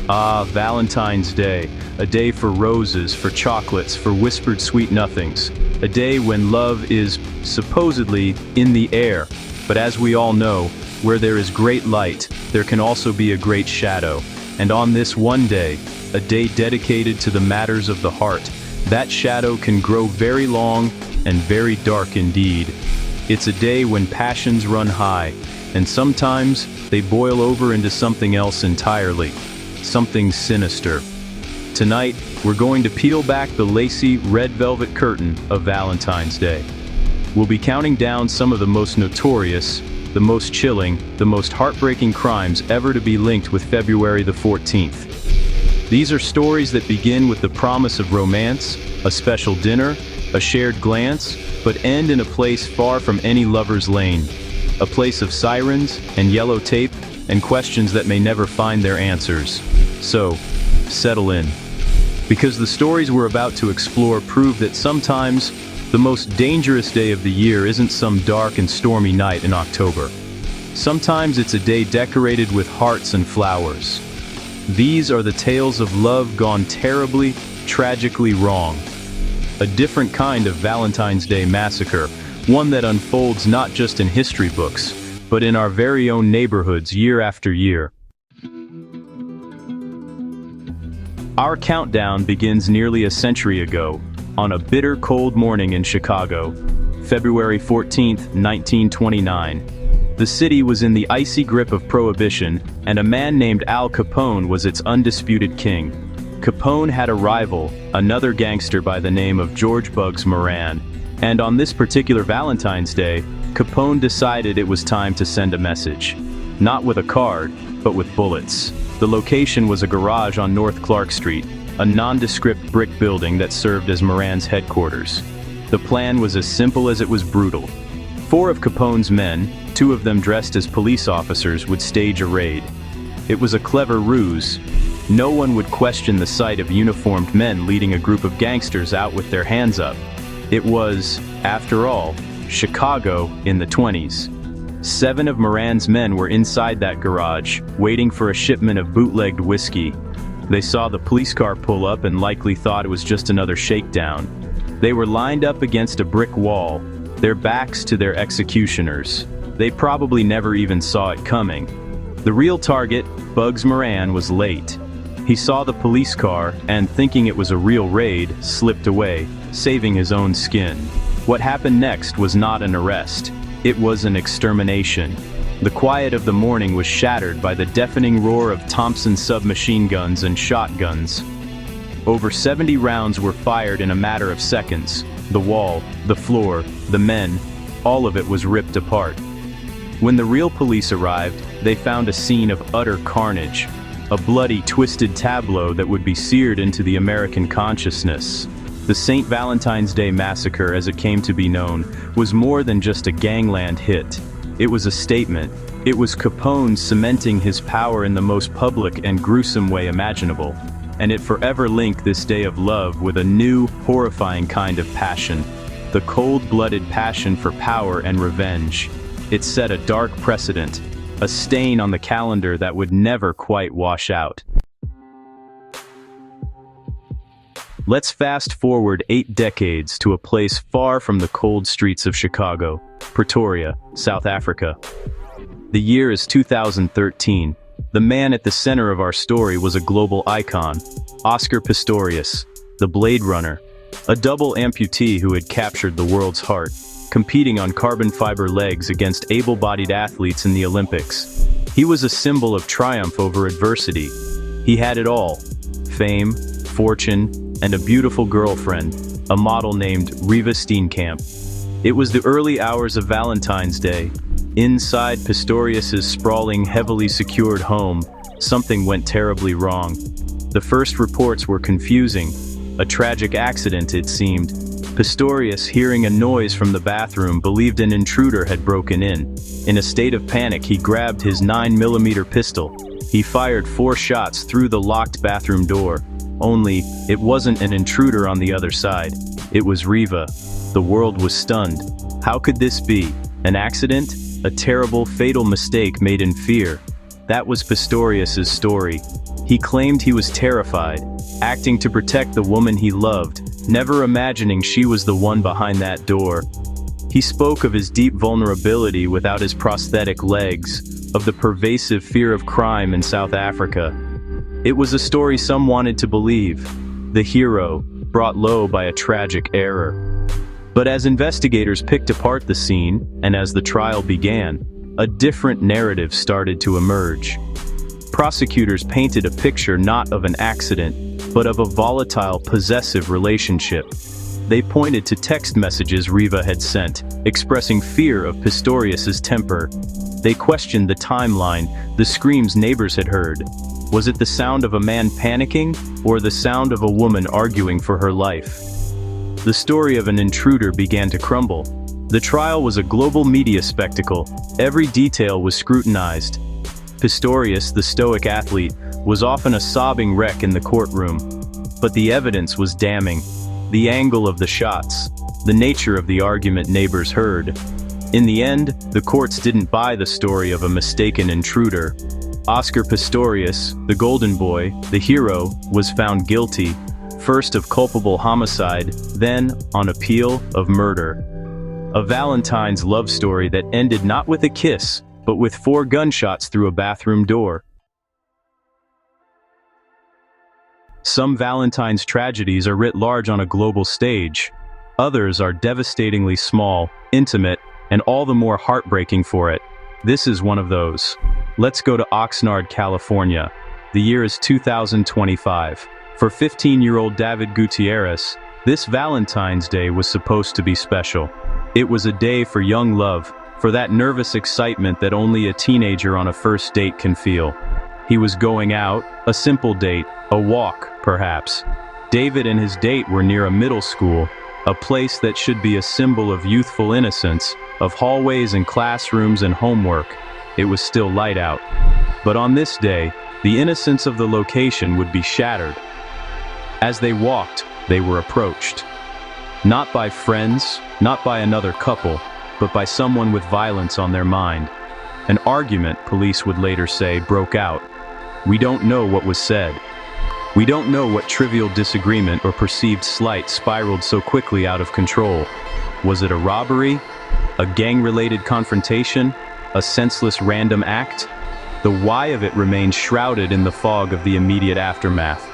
Ah, Valentine's Day, a day for roses, for chocolates, for whispered sweet nothings. A day when love is, supposedly, in the air. But as we all know, where there is great light, there can also be a great shadow. And on this one day, a day dedicated to the matters of the heart, that shadow can grow very long and very dark indeed. It's a day when passions run high, and sometimes they boil over into something else entirely. Something sinister. Tonight, we're going to peel back the lacy, red velvet curtain of Valentine's Day. We'll be counting down some of the most notorious, the most chilling, the most heartbreaking crimes ever to be linked with February the 14th. These are stories that begin with the promise of romance, a special dinner, a shared glance, but end in a place far from any lover's lane. A place of sirens and yellow tape and questions that may never find their answers. So, settle in. Because the stories we're about to explore prove that sometimes the most dangerous day of the year isn't some dark and stormy night in October. Sometimes it's a day decorated with hearts and flowers. These are the tales of love gone terribly, tragically wrong. A different kind of Valentine's Day massacre, one that unfolds not just in history books, but in our very own neighborhoods year after year. Our countdown begins nearly a century ago, on a bitter cold morning in Chicago, February 14th, 1929. The city was in the icy grip of Prohibition, and a man named Al Capone was its undisputed king. Capone had a rival, another gangster by the name of George Bugs Moran, and on this particular Valentine's Day, Capone decided it was time to send a message. Not with a card, but with bullets. The location was a garage on North Clark Street, a nondescript brick building that served as Moran's headquarters. The plan was as simple as it was brutal. 4 of Capone's men, 2 of them dressed as police officers, would stage a raid. It was a clever ruse. No one would question the sight of uniformed men leading a group of gangsters out with their hands up. It was, after all, Chicago in the 20s. 7 of Moran's men were inside that garage, waiting for a shipment of bootlegged whiskey. They saw the police car pull up and likely thought it was just another shakedown. They were lined up against a brick wall, their backs to their executioners. They probably never even saw it coming. The real target, Bugs Moran, was late. He saw the police car and, thinking it was a real raid, slipped away, saving his own skin. What happened next was not an arrest. It was an extermination. The quiet of the morning was shattered by the deafening roar of Thompson submachine guns and shotguns. Over 70 rounds were fired in a matter of seconds. The wall, the floor, the men, all of it was ripped apart. When the real police arrived, they found a scene of utter carnage. A bloody, twisted tableau that would be seared into the American consciousness. The St. Valentine's Day Massacre, as it came to be known, was more than just a gangland hit. It was a statement. It was Capone cementing his power in the most public and gruesome way imaginable. And it forever linked this day of love with a new, horrifying kind of passion. The cold-blooded passion for power and revenge. It set a dark precedent, a stain on the calendar that would never quite wash out. Let's fast forward 8 decades to a place far from the cold streets of Chicago, Pretoria, South Africa. The year is 2013. The man at the center of our story was a global icon, Oscar Pistorius, the Blade Runner, a double amputee who had captured the world's heart, competing on carbon fiber legs against able-bodied athletes in the Olympics. He was a symbol of triumph over adversity. He had it all: fame, fortune, and a beautiful girlfriend, a model named Riva Steenkamp. It was the early hours of Valentine's Day. Inside Pistorius's sprawling, heavily secured home, something went terribly wrong. The first reports were confusing. A tragic accident, it seemed. Pistorius, hearing a noise from the bathroom, believed an intruder had broken in. In a state of panic, he grabbed his 9mm pistol. He fired 4 shots through the locked bathroom door. Only, it wasn't an intruder on the other side. It was Riva. The world was stunned. How could this be? An accident? A terrible, fatal mistake made in fear? That was Pistorius's story. He claimed he was terrified, acting to protect the woman he loved, never imagining she was the one behind that door. He spoke of his deep vulnerability without his prosthetic legs, of the pervasive fear of crime in South Africa. It was a story some wanted to believe, the hero, brought low by a tragic error. But as investigators picked apart the scene, and as the trial began, a different narrative started to emerge. Prosecutors painted a picture not of an accident, but of a volatile, possessive relationship. They pointed to text messages Riva had sent, expressing fear of Pistorius's temper. They questioned the timeline, the screams neighbors had heard. Was it the sound of a man panicking, or the sound of a woman arguing for her life? The story of an intruder began to crumble. The trial was a global media spectacle. Every detail was scrutinized. Pistorius, the stoic athlete, was often a sobbing wreck in the courtroom. But the evidence was damning. The angle of the shots, the nature of the argument neighbors heard. In the end, the courts didn't buy the story of a mistaken intruder. Oscar Pistorius, the golden boy, the hero, was found guilty, first of culpable homicide, then, on appeal, of murder. A Valentine's love story that ended not with a kiss, but with 4 gunshots through a bathroom door. Some Valentine's tragedies are writ large on a global stage. Others are devastatingly small, intimate, and all the more heartbreaking for it. This is one of those. Let's go to Oxnard, California. The year is 2025. For 15-year-old David Gutierrez, this Valentine's Day was supposed to be special. It was a day for young love, for that nervous excitement that only a teenager on a first date can feel. He was going out, a simple date, a walk, perhaps. David and his date were near a middle school, a place that should be a symbol of youthful innocence, of hallways and classrooms and homework. It was still light out. But on this day, the innocence of the location would be shattered. As they walked, they were approached. Not by friends, not by another couple, but by someone with violence on their mind. An argument, police would later say, broke out. We don't know what was said. We don't know what trivial disagreement or perceived slight spiraled so quickly out of control. Was it a robbery? A gang-related confrontation? A senseless random act? The why of it remains shrouded in the fog of the immediate aftermath.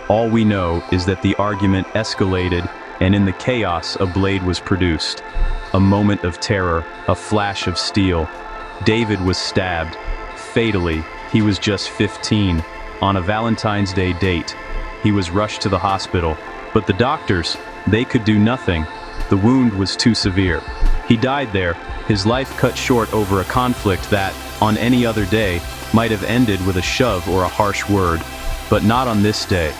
All we know is that the argument escalated, and in the chaos a blade was produced. A moment of terror, a flash of steel. David was stabbed. Fatally. He was just 15. On a Valentine's Day date. He was rushed to the hospital. But the doctors, they could do nothing. The wound was too severe. He died there, his life cut short over a conflict that, on any other day, might have ended with a shove or a harsh word. But not on this day.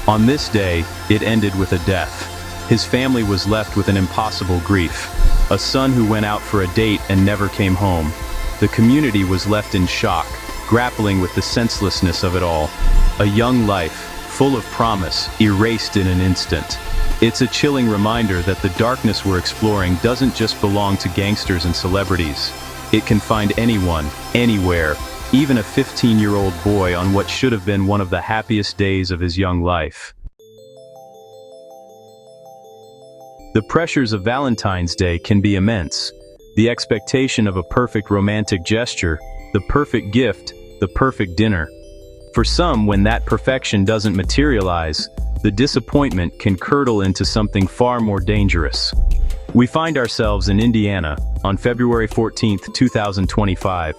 On this day, it ended with a death. His family was left with an impossible grief. A son who went out for a date and never came home. The community was left in shock, grappling with the senselessness of it all. A young life, full of promise, erased in an instant. It's a chilling reminder that the darkness we're exploring doesn't just belong to gangsters and celebrities. It can find anyone, anywhere, even a 15-year-old boy on what should have been one of the happiest days of his young life. The pressures of Valentine's Day can be immense. The expectation of a perfect romantic gesture, the perfect gift, the perfect dinner. For some, when that perfection doesn't materialize, the disappointment can curdle into something far more dangerous. We find ourselves in Indiana, on February 14, 2025.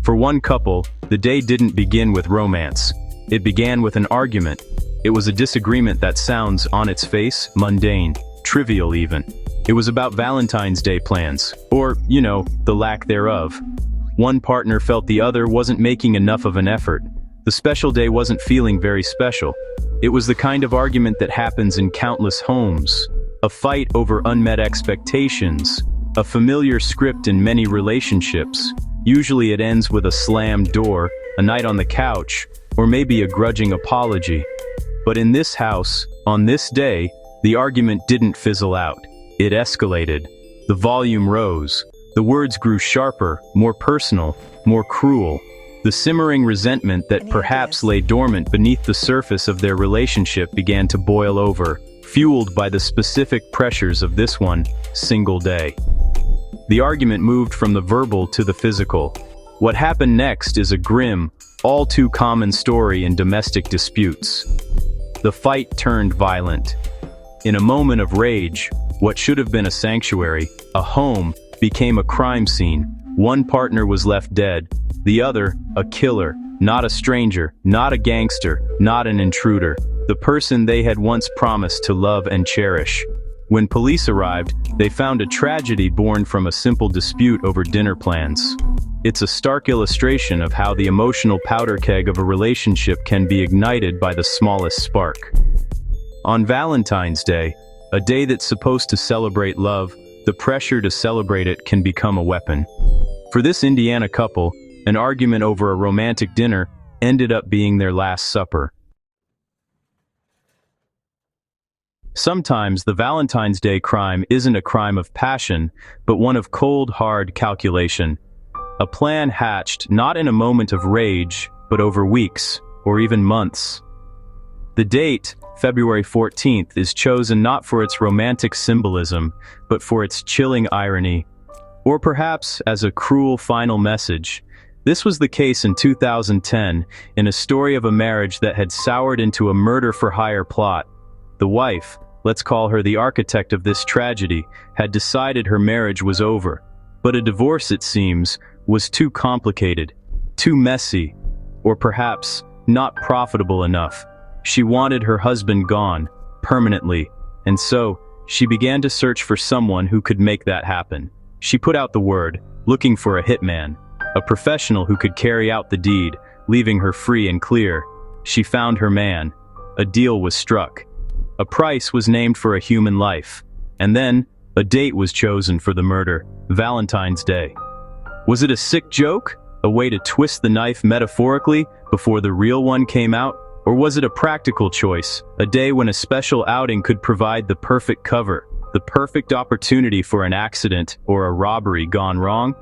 For one couple, the day didn't begin with romance. It began with an argument. It was a disagreement that sounds, on its face, mundane, trivial even. It was about Valentine's Day plans, or, the lack thereof. One partner felt the other wasn't making enough of an effort. The special day wasn't feeling very special. It was the kind of argument that happens in countless homes. A fight over unmet expectations. A familiar script in many relationships. Usually it ends with a slammed door, a night on the couch, or maybe a grudging apology. But in this house, on this day, the argument didn't fizzle out. It escalated. The volume rose. The words grew sharper, more personal, more cruel. The simmering resentment that perhaps lay dormant beneath the surface of their relationship began to boil over, fueled by the specific pressures of this one single day. The argument moved from the verbal to the physical. What happened next is a grim, all too common story in domestic disputes. The fight turned violent. In a moment of rage, what should have been a sanctuary, a home, became a crime scene. One partner was left dead, the other, a killer, not a stranger, not a gangster, not an intruder, the person they had once promised to love and cherish. When police arrived, they found a tragedy born from a simple dispute over dinner plans. It's a stark illustration of how the emotional powder keg of a relationship can be ignited by the smallest spark. On Valentine's Day, a day that's supposed to celebrate love, the pressure to celebrate it can become a weapon. For this Indiana couple, an argument over a romantic dinner ended up being their last supper. Sometimes the Valentine's Day crime isn't a crime of passion, but one of cold, hard calculation. A plan hatched not in a moment of rage, but over weeks, or even months. The date, February 14th, is chosen not for its romantic symbolism, but for its chilling irony. Or perhaps as a cruel final message. This was the case in 2010, in a story of a marriage that had soured into a murder-for-hire plot. The wife, let's call her the architect of this tragedy, had decided her marriage was over. But a divorce, it seems, was too complicated, too messy, or perhaps not profitable enough. She wanted her husband gone, permanently, and so she began to search for someone who could make that happen. She put out the word, looking for a hitman, a professional who could carry out the deed, leaving her free and clear. She found her man. A deal was struck. A price was named for a human life. And then, a date was chosen for the murder, Valentine's Day. Was it a sick joke? A way to twist the knife metaphorically before the real one came out? Or was it a practical choice, a day when a special outing could provide the perfect cover, the perfect opportunity for an accident or a robbery gone wrong?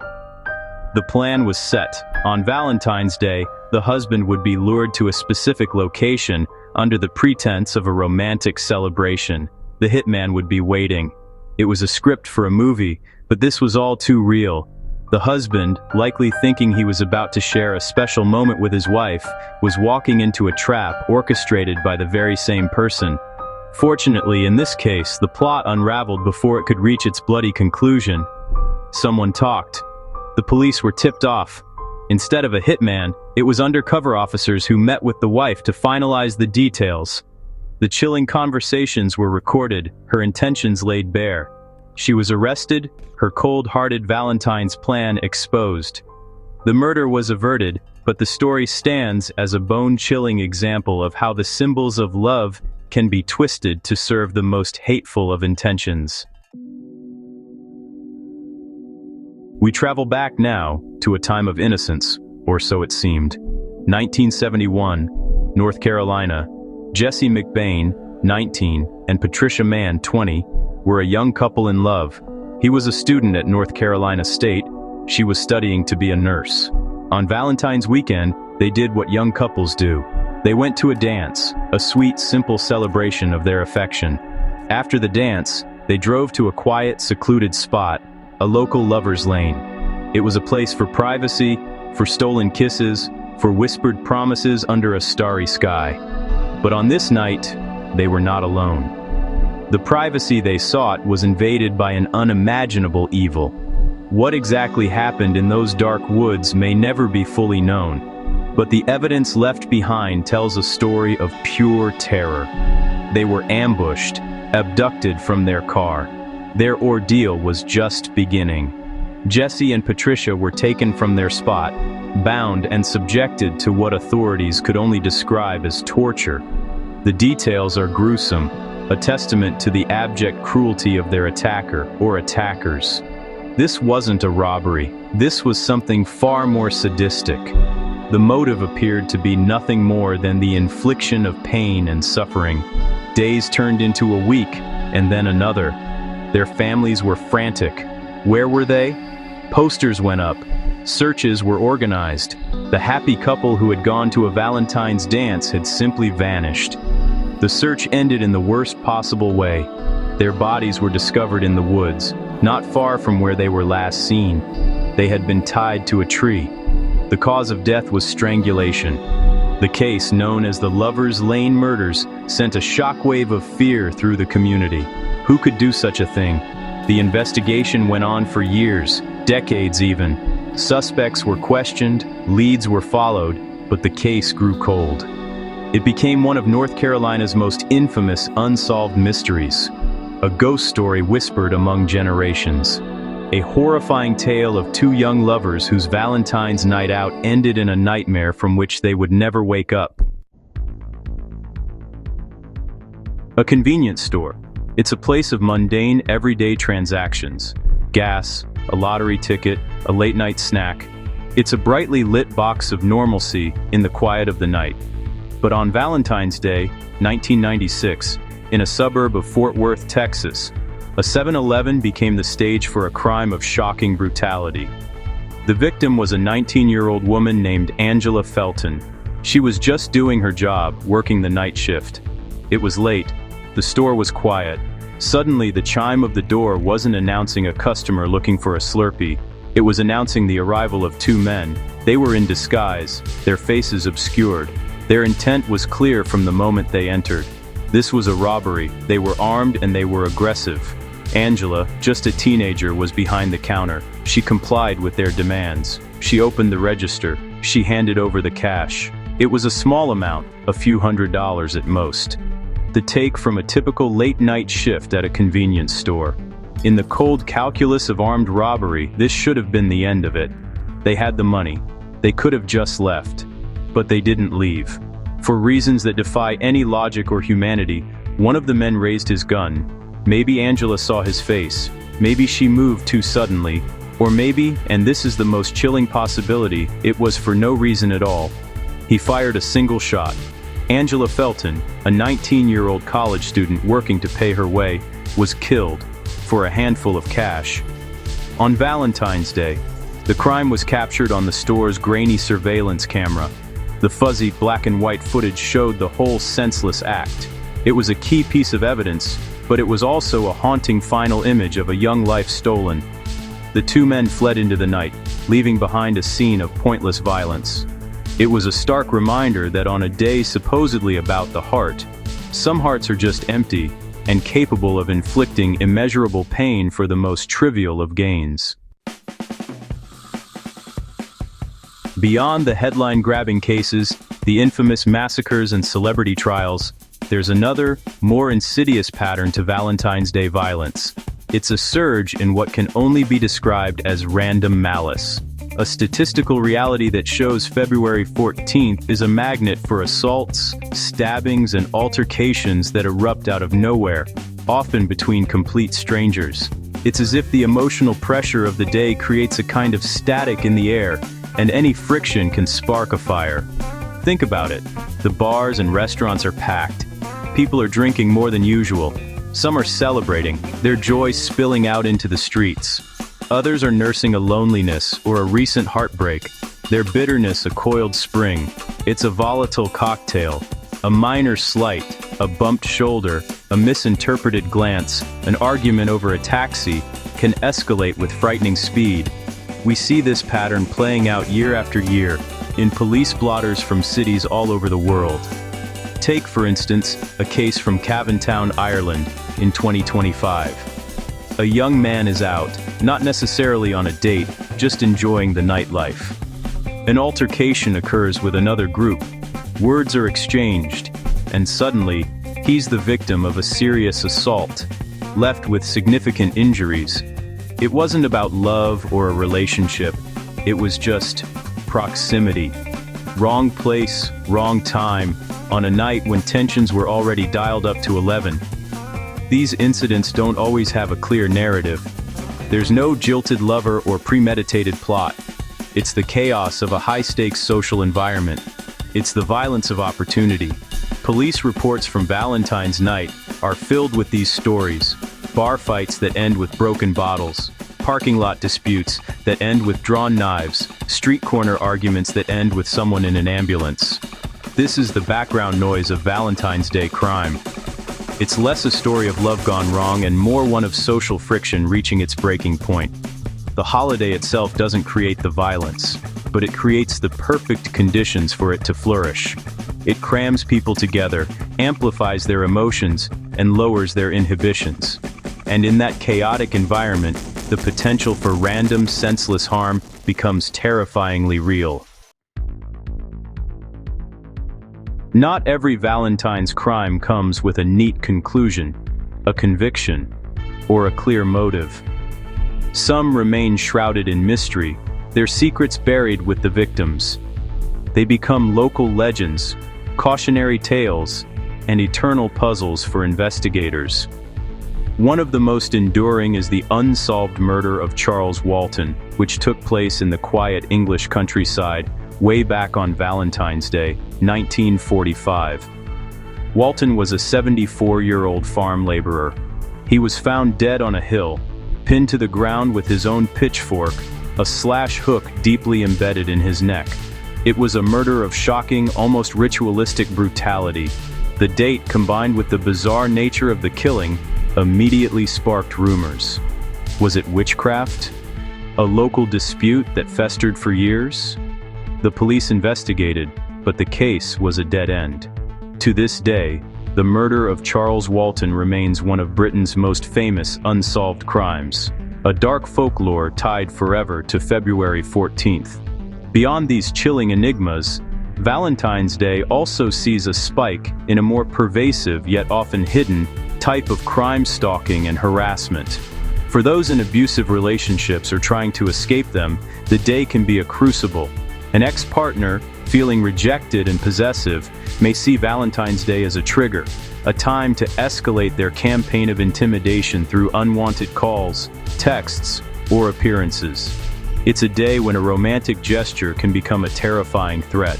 The plan was set. On Valentine's Day, the husband would be lured to a specific location under the pretense of a romantic celebration. The hitman would be waiting. It was a script for a movie, but this was all too real. The husband, likely thinking he was about to share a special moment with his wife, was walking into a trap orchestrated by the very same person. Fortunately, in this case, the plot unraveled before it could reach its bloody conclusion. Someone talked. The police were tipped off. Instead of a hitman, it was undercover officers who met with the wife to finalize the details. The chilling conversations were recorded, her intentions laid bare. She was arrested, her cold-hearted Valentine's plan exposed. The murder was averted, but the story stands as a bone-chilling example of how the symbols of love can be twisted to serve the most hateful of intentions. We travel back now to a time of innocence, or so it seemed. 1971, North Carolina. Jesse McBain, 19, and Patricia Mann, 20, were a young couple in love. He was a student at North Carolina State. She was studying to be a nurse. On Valentine's weekend, they did what young couples do. They went to a dance, a sweet, simple celebration of their affection. After the dance, they drove to a quiet, secluded spot, a local lover's lane. It was a place for privacy, for stolen kisses, for whispered promises under a starry sky. But on this night, they were not alone. The privacy they sought was invaded by an unimaginable evil. What exactly happened in those dark woods may never be fully known, but the evidence left behind tells a story of pure terror. They were ambushed, abducted from their car. Their ordeal was just beginning. Jesse and Patricia were taken from their spot, bound and subjected to what authorities could only describe as torture. The details are gruesome, a testament to the abject cruelty of their attacker or attackers. This wasn't a robbery. This was something far more sadistic. The motive appeared to be nothing more than the infliction of pain and suffering. Days turned into a week, and then another. Their families were frantic. Where were they? Posters went up. Searches were organized. The happy couple who had gone to a Valentine's dance had simply vanished. The search ended in the worst possible way. Their bodies were discovered in the woods, not far from where they were last seen. They had been tied to a tree. The cause of death was strangulation. The case, known as the Lovers Lane murders, sent a shockwave of fear through the community. Who could do such a thing? The investigation went on for years, decades even. Suspects were questioned, leads were followed, but the case grew cold. It became one of North Carolina's most infamous unsolved mysteries. A ghost story whispered among generations. A horrifying tale of two young lovers whose Valentine's night out ended in a nightmare from which they would never wake up. A convenience store. It's a place of mundane, everyday transactions. Gas, a lottery ticket, a late-night snack. It's a brightly lit box of normalcy in the quiet of the night. But on Valentine's Day, 1996, in a suburb of Fort Worth, Texas, a 7-Eleven became the stage for a crime of shocking brutality. The victim was a 19-year-old woman named Angela Felton. She was just doing her job, working the night shift. It was late. The store was quiet. Suddenly, the chime of the door wasn't announcing a customer looking for a Slurpee. It was announcing the arrival of two men. They were in disguise, their faces obscured. Their intent was clear from the moment they entered. This was a robbery. They were armed and they were aggressive. Angela, just a teenager, was behind the counter. She complied with their demands. She opened the register. She handed over the cash. It was a small amount, a few $100s at most. The take from a typical late-night shift at a convenience store. In the cold calculus of armed robbery, this should have been the end of it. They had the money. They could have just left. But they didn't leave. For reasons that defy any logic or humanity, one of the men raised his gun. Maybe Angela saw his face. Maybe she moved too suddenly. Or maybe, and this is the most chilling possibility, it was for no reason at all. He fired a single shot. Angela Felton, a 19-year-old college student working to pay her way, was killed for a handful of cash. On Valentine's Day, the crime was captured on the store's grainy surveillance camera. The fuzzy black and white footage showed the whole senseless act. It was a key piece of evidence, but it was also a haunting final image of a young life stolen. The two men fled into the night, leaving behind a scene of pointless violence. It was a stark reminder that on a day supposedly about the heart, some hearts are just empty and capable of inflicting immeasurable pain for the most trivial of gains. Beyond the headline-grabbing cases, the infamous massacres and celebrity trials, there's another, more insidious pattern to Valentine's Day violence. It's a surge in what can only be described as random malice. A statistical reality that shows February 14th is a magnet for assaults, stabbings, and altercations that erupt out of nowhere, often between complete strangers. It's as if the emotional pressure of the day creates a kind of static in the air, and any friction can spark a fire. Think about it. The bars and restaurants are packed. People are drinking more than usual. Some are celebrating, their joy spilling out into the streets. Others are nursing a loneliness or a recent heartbreak, their bitterness a coiled spring. It's a volatile cocktail. A minor slight, a bumped shoulder, a misinterpreted glance, an argument over a taxi can escalate with frightening speed. We see this pattern playing out year after year in police blotters from cities all over the world. Take, for instance, a case from Cavan Town, Ireland, in 2025. A young man is out, not necessarily on a date, just enjoying the nightlife. An altercation occurs with another group. Words are exchanged, and suddenly, he's the victim of a serious assault, left with significant injuries. It wasn't about love or a relationship, it was just proximity. Wrong place, wrong time, on a night when tensions were already dialed up to 11. These incidents don't always have a clear narrative. There's no jilted lover or premeditated plot. It's the chaos of a high-stakes social environment. It's the violence of opportunity. Police reports from Valentine's night are filled with these stories. Bar fights that end with broken bottles. Parking lot disputes that end with drawn knives. street corner arguments that end with someone in an ambulance. This is the background noise of Valentine's Day crime. It's less a story of love gone wrong and more one of social friction reaching its breaking point. The holiday itself doesn't create the violence, but it creates the perfect conditions for it to flourish. It crams people together, amplifies their emotions, and lowers their inhibitions. And in that chaotic environment, the potential for random, senseless harm becomes terrifyingly real. Not every Valentine's crime comes with a neat conclusion, a conviction, or a clear motive. Some remain shrouded in mystery, their secrets buried with the victims. They become local legends, cautionary tales, and eternal puzzles for investigators. One of the most enduring is the unsolved murder of Charles Walton, which took place in the quiet English countryside way back on Valentine's Day, 1945. Walton was a 74-year-old farm laborer. He was found dead on a hill, pinned to the ground with his own pitchfork, a slash hook deeply embedded in his neck. It was a murder of shocking, almost ritualistic brutality. The date, combined with the bizarre nature of the killing, immediately sparked rumors. Was it witchcraft? A local dispute that festered for years? The police investigated, but the case was a dead end. To this day, the murder of Charles Walton remains one of Britain's most famous unsolved crimes, a dark folklore tied forever to February 14th. Beyond these chilling enigmas, Valentine's Day also sees a spike in a more pervasive yet often hidden type of crime stalking and harassment. For those in abusive relationships or trying to escape them, the day can be a crucible. An ex-partner, feeling rejected and possessive, may see Valentine's Day as a trigger, a time to escalate their campaign of intimidation through unwanted calls, texts, or appearances. It's a day when a romantic gesture can become a terrifying threat.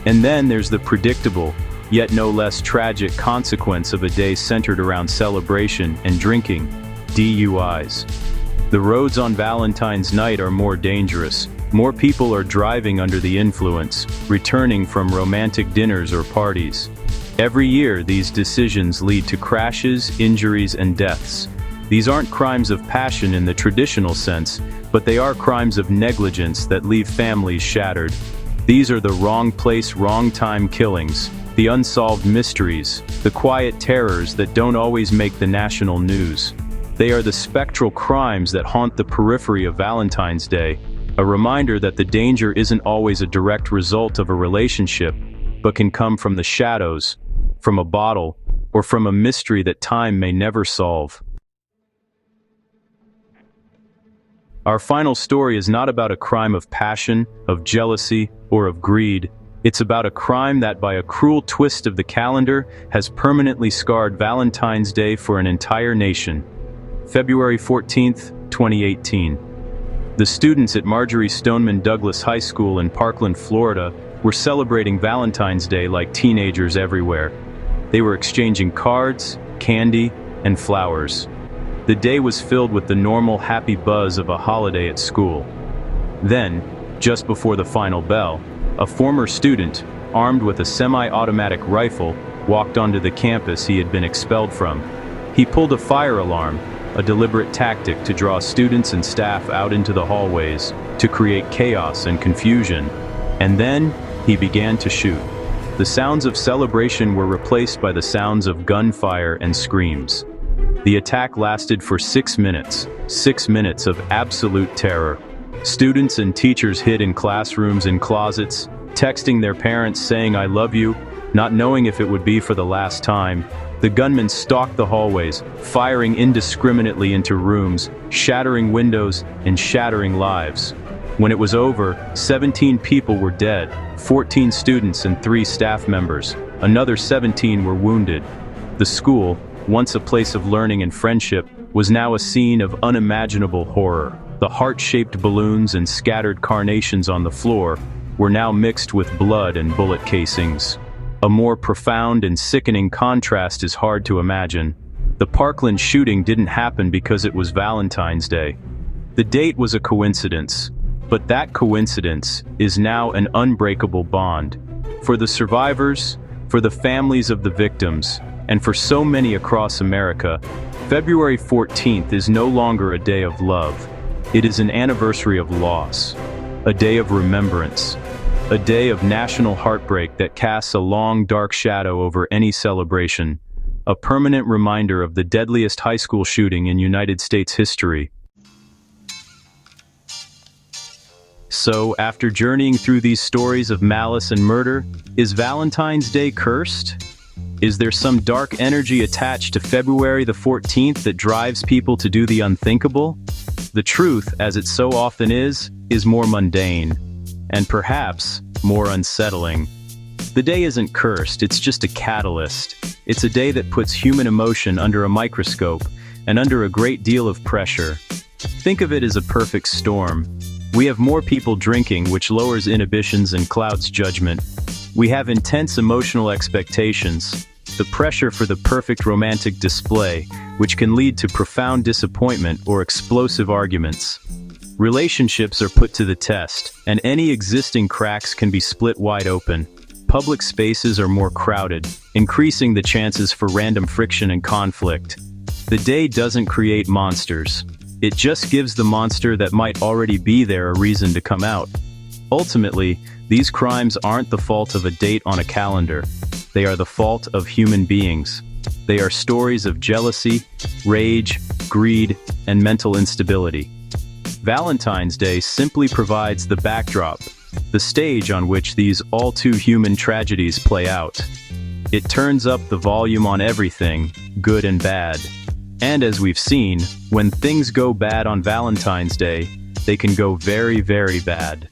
And then there's the predictable, yet no less tragic consequence of a day centered around celebration and drinking: DUIs. The roads on Valentine's night are more dangerous. More people are driving under the influence, returning from romantic dinners or parties. Every year, these decisions lead to crashes, injuries, and deaths. These aren't crimes of passion in the traditional sense, but they are crimes of negligence that leave families shattered. These are the wrong place, wrong time killings, the unsolved mysteries, the quiet terrors that don't always make the national news. They are the spectral crimes that haunt the periphery of Valentine's Day, a reminder that the danger isn't always a direct result of a relationship, but can come from the shadows, from a bottle, or from a mystery that time may never solve. Our final story is not about a crime of passion, of jealousy, or of greed. It's about a crime that, by a cruel twist of the calendar, has permanently scarred Valentine's Day for an entire nation. February 14th, 2018. The students at Marjorie Stoneman Douglas High School in Parkland, Florida, were celebrating Valentine's Day like teenagers everywhere. They were exchanging cards, candy, and flowers. The day was filled with the normal happy buzz of a holiday at school. Then, just before the final bell, a former student, armed with a semi-automatic rifle, walked onto the campus he had been expelled from. He pulled a fire alarm, a deliberate tactic to draw students and staff out into the hallways, to create chaos and confusion. And then, he began to shoot. The sounds of celebration were replaced by the sounds of gunfire and screams. The attack lasted for 6 minutes, 6 minutes of absolute terror. Students and teachers hid in classrooms and closets, texting their parents saying "I love you," not knowing if it would be for the last time. The gunmen stalked the hallways, firing indiscriminately into rooms, shattering windows and shattering lives. When it was over, 17 people were dead, 14 students and 3 staff members. Another 17 were wounded. The school, once a place of learning and friendship, was now a scene of unimaginable horror. The heart-shaped balloons and scattered carnations on the floor were now mixed with blood and bullet casings. A more profound and sickening contrast is hard to imagine. The Parkland shooting didn't happen because it was Valentine's Day. The date was a coincidence. But that coincidence is now an unbreakable bond. For the survivors, for the families of the victims, and for so many across America, February 14th is no longer a day of love. It is an anniversary of loss, a day of remembrance, a day of national heartbreak that casts a long, dark shadow over any celebration, a permanent reminder of the deadliest high school shooting in United States history. So, after journeying through these stories of malice and murder, is Valentine's Day cursed? Is there some dark energy attached to February the 14th that drives people to do the unthinkable? The truth, as it so often is more mundane, and perhaps more unsettling. The day isn't cursed, it's just a catalyst. It's a day that puts human emotion under a microscope and under a great deal of pressure. Think of it as a perfect storm. We have more people drinking, which lowers inhibitions and clouds judgment. We have intense emotional expectations, the pressure for the perfect romantic display, which can lead to profound disappointment or explosive arguments. Relationships are put to the test, and any existing cracks can be split wide open. Public spaces are more crowded, increasing the chances for random friction and conflict. The day doesn't create monsters. It just gives the monster that might already be there a reason to come out. Ultimately, these crimes aren't the fault of a date on a calendar. They are the fault of human beings. They are stories of jealousy, rage, greed, and mental instability. Valentine's Day simply provides the backdrop, the stage on which these all-too-human tragedies play out. It turns up the volume on everything, good and bad. And as we've seen, when things go bad on Valentine's Day, they can go very, very bad.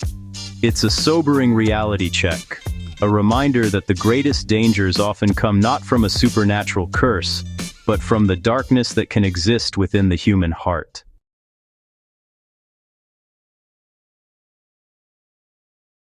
It's a sobering reality check, a reminder that the greatest dangers often come not from a supernatural curse, but from the darkness that can exist within the human heart.